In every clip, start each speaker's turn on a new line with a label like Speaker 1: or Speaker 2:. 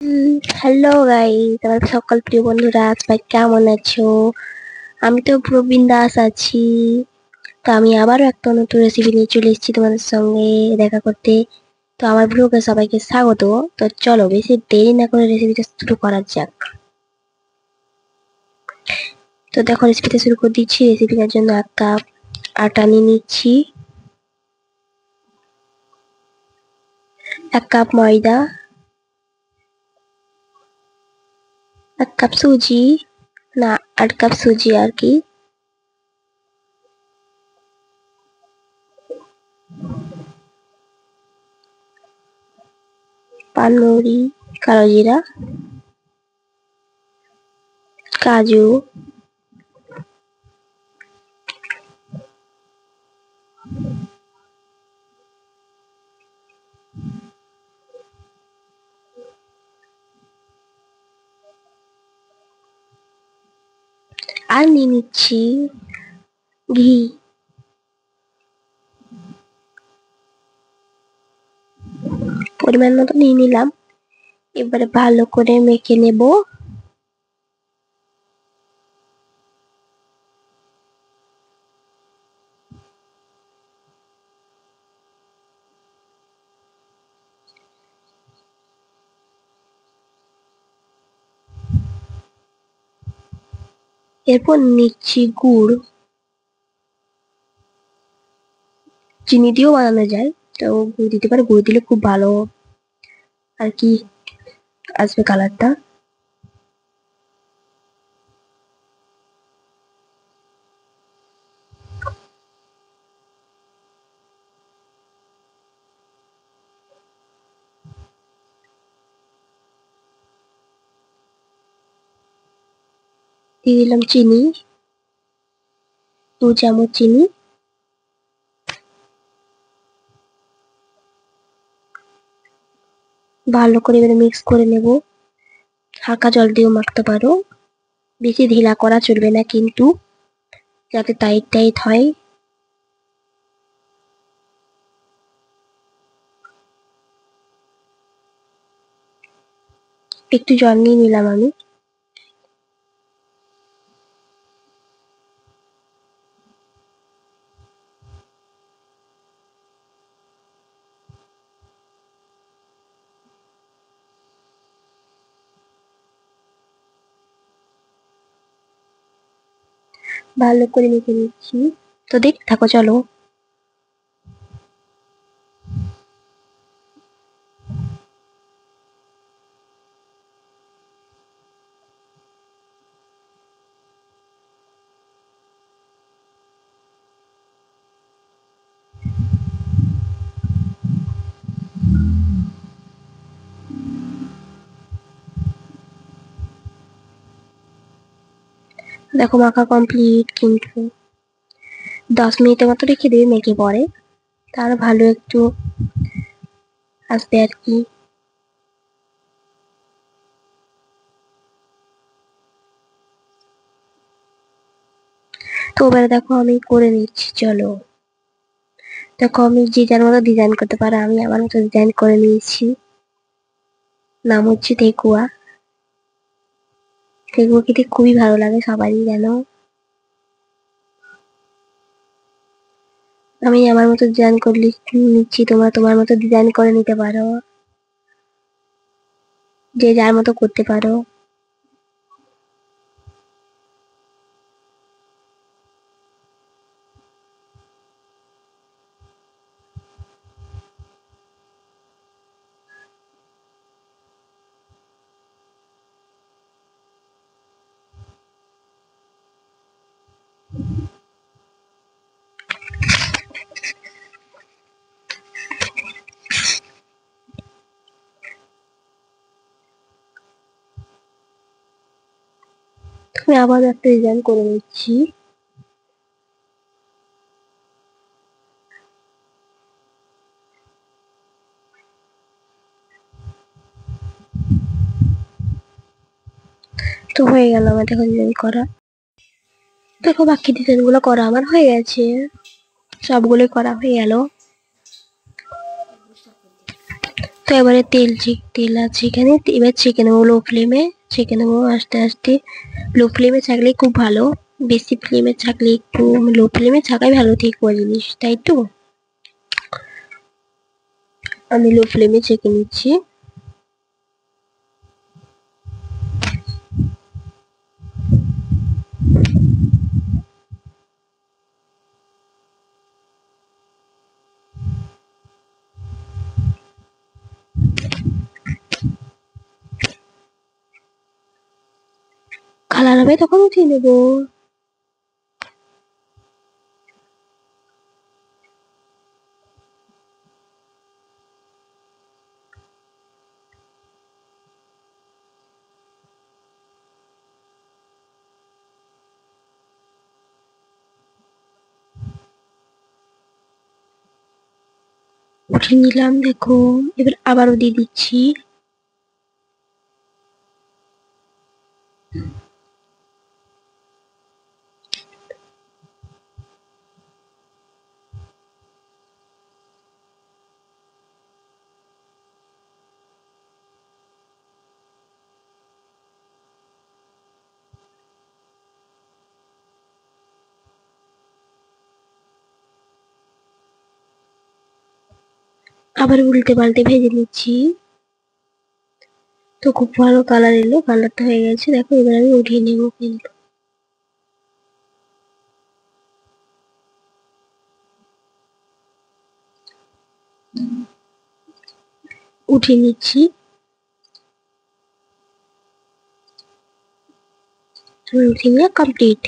Speaker 1: Hello guys, আমার সকল প্রিয় বন্ধুরা সবাই কেমন আছো? আমি তো পুরো বিন্দাস আছি। তো আমি আবারও একটা নতুন রেসিপি নিয়ে চলে এসেছি তোমাদের সঙ্গে দেখা করতে। তো আমার ব্লগে সবাইকে স্বাগত। তো চলো বেশি দেরি না করে রেসিপিটা শুরু করা যাক। তো দেখো রেসিপিটা শুরু করে দিচ্ছি। রেসিপিটার জন্য 1 কাপ আটা নিয়ে নিচ্ছি, 1 কাপ ময়দা, 1 কাপ সুজি, না 8 কাপ সুজি আর কি, পানমৌরি, কালো জিরা, কাজু, আর নিয়ে নিচ্ছি ঘি। পরিমাণ মতো নিয়ে নিলাম। এবারে ভালো করে মেখে নেব। এরপর নিচ্ছি গুড়। চিনি দিয়েও বানানো যায়, তো গুড় দিতে পারে, গুড় দিলে খুব ভালো আর কি আসবে কালারটা। দিয়ে দিলাম চিনি, 2 চামচ চিনি। ভালো করে এবারে মিক্স করে নেব। হালকা জল দিয়েও মাখতে পারো, বেশি ঢিলা করা চলবে না কিন্তু, যাতে টাইট টাইট হয়। একটু জল নিয়ে নিলাম আমি। ভালো করে মেখে নিচ্ছি। তো দেখতে থাকো চলো। দেখো মাখা কমপ্লিট, কিন্তু 10 মিনিটের মতো রেখে দেবে মেখে, পরে তার ভালো একটু আসবে আর কি। তো এবারে দেখো আমি করে নিচ্ছি চলো। দেখো আমি যে যার মতো ডিজাইন করতে পারো, আমি আমার মতো ডিজাইন করে নিয়েছি। নাম হচ্ছে ঠেকুয়া। ঠেকুয়া খেতে খুবই ভালো লাগে সবারই যেন। আমি আমার মতো ডিজাইন করে নিচ্ছি, তোমরা তোমার মতো ডিজাইন করে নিতে পারো, যে যার মতো করতে পারো। আমি আবার একটা ডিজাইন করে নিচ্ছি। তো হয়ে গেল আমার দেখো ডিজাইন করা। দেখো বাকি ডিজাইন গুলো করা আমার হয়ে গেছে, সবগুলোই করা হয়ে গেল। তো এবারে তেল আছে এখানে, এবার ছেঁকে নেবো লো ফ্লেমে, ছেঁকে নেবো আস্তে আস্তে। লো ফ্লেমে ছাঁকলে খুব ভালো, বেশি ফ্লেমে ছাঁকলে একটু, লো ফ্লেমে ছাঁকাই ভালো ঠিক করে জিনিস, তাই তো। আমি লো ফ্লেমে ছেঁকে নিচ্ছি। কালার হবে তখন উঠিয়ে নেবো। উঠিয়ে নিলাম দেখো, এবার আবারও দিয়ে দিচ্ছি। আবার উল্টে পাল্টে ভেজে নিচ্ছি। তো খুব ভালো কালার এলো, কালারটা হয়ে গেছে দেখো, এবার আমি উঠিয়ে নেবো কিন্তু। উঠিয়ে নিচ্ছি। উঠিয়ে নেওয়া কমপ্লিট।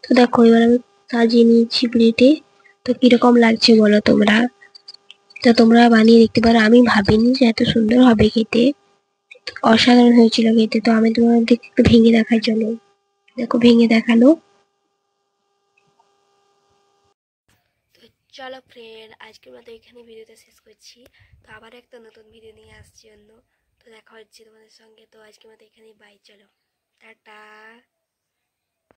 Speaker 1: তো দেখো এবার আমি সাজিয়ে নিয়েছি প্লেটে। তো কিরকম লাগছে বলো তোমরা, তো তোমরা বানিয়ে দেখতে পারো। আমি ভাবিনি যে এত সুন্দর হবে খেতে, অসাধারণ হয়েছিল খেতে। তো আমি তোমাদের একটু ভেঙে দেখাই, চলো দেখো ভেঙে দেখানো। তো চলো ফ্রেন্ড, আজকের মতো এখানে ভিডিওটা শেষ করছি। তো আবার একটা নতুন ভিডিও নিয়ে আসছি অন্য। তো দেখা হচ্ছে তোমাদের সঙ্গে। তো আজকের মতো এখানেই বাই, চলো টাটা।